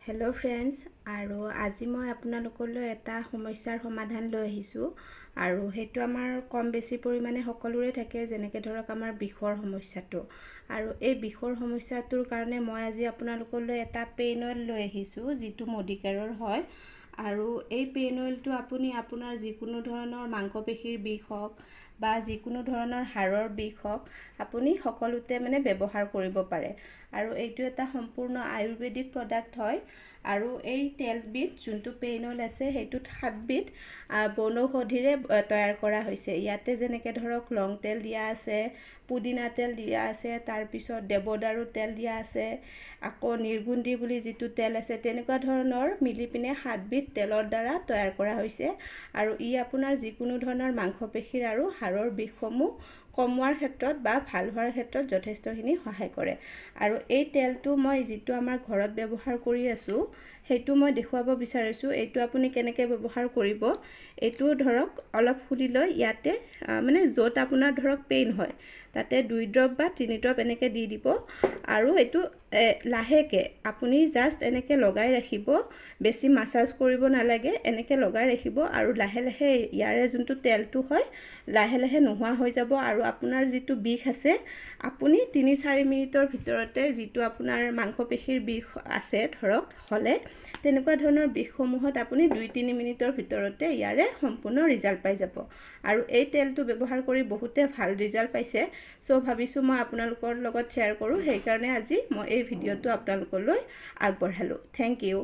Hello' friends, আৰু আজি মই আপোনালোকলৈ এটা সমস্যাৰ সমাধান লৈ আহিছোঁ। আৰু সেইটো আমাৰ কম বেছি পৰিমাণে সকলোৰে থাকে, যেনেকৈ ধৰক আমাৰ বিষৰ সমস্যাটো। আৰু এই বিষৰ সমস্যাটোৰ কাৰণে মই আজি আপোনালোকলৈ এটা পেইন অইল লৈ আহিছোঁ, যিটো মডিকেয়াৰৰ হয়। আৰু এই পেইন অইলটো আপুনি আপোনাৰ যিকোনো ধৰণৰ মাংসপেশীৰ বিষ হওক বা যিকোনো ধৰণৰ হাড়ৰ বিষ হওক, আপুনি সকলোতে ব্যৱহাৰ কৰিব পাৰে। আৰু এইটো এটা সম্পূৰ্ণ আয়ুৰ্বেদিক প্ৰডাক্ট হয়। আৰু এই তেলবিধ যোনটো পেইন অইল আছে, সেইটোত 7 বিধ বনৌষধিৰে তৈয়াৰ কৰা হৈছে। ইয়াতে যেনেকৈ ধৰক লং তেল দিয়া আছে, পুদিনা তেল দিয়া আছে, তাৰপিছত দেৱদাৰু তেল দিয়া আছে, আকৌ নিৰ্গুন্দি বুলি যিটো তেল আছে, তেনেকুৱা ধৰণৰ মিলি পিনে 7 বিধ তেলৰ দ্বাৰা তৈয়াৰ কৰা হৈছে। আৰু ই আপোনাৰ যিকোনো ধৰণৰ মাংসপেশীৰ আৰু হাড়ৰ বিষসমূহ কমোৱাৰ ক্ষেত্ৰত বা ভাল হোৱাৰ ক্ষেত্ৰত যথেষ্টখিনি সহায় কৰে। আৰু এই তেলটো মই যিটো আমাৰ ঘৰত ব্যৱহাৰ কৰি আছোঁ, সেইটো মই দেখুৱাব বিচাৰিছোঁ। এইটো আপুনি কেনেকৈ ব্যৱহাৰ কৰিব, এইটো ধৰক অলপ খুলি লৈ ইয়াতে য'ত আপোনাৰ ধৰক পেইন হয়, তাতে 2 ড্ৰপ বা 3 ড্ৰপ এনেকৈ দি দিব। আৰু এইটো লাহেকৈ আপুনি জাষ্ট এনেকৈ লগাই ৰাখিব, বেছি মাছাজ কৰিব নালাগে, এনেকৈ লগাই ৰাখিব। আৰু লাহে লাহে ইয়াৰে যোনটো তেলটো হয়, লাহে লাহে নোহোৱা হৈ যাব। আৰু আপোনাৰ যিটো বিষ আছে, আপুনি 3-4 মিনিটৰ ভিতৰতে যিটো আপোনাৰ মাংসপেশীৰ বিষ আছে ধৰক হ'লে, তেনেকুৱা ধৰণৰ বিষসমূহত আপুনি 2-3 মিনিটৰ ভিতৰতে ইয়াৰে সম্পূৰ্ণ ৰিজাল্ট পাই যাব। আৰু এই তেলটো ব্যৱহাৰ কৰি বহুতে ভাল ৰিজাল্ট পাইছে। চ' ভাবিছোঁ মই আপোনালোকৰ লগত শ্বেয়াৰ কৰোঁ, সেইকাৰণে আজি মই এই ভিডিঅ'টো আপোনালোকলৈ আগবঢ়ালোঁ। Thank U.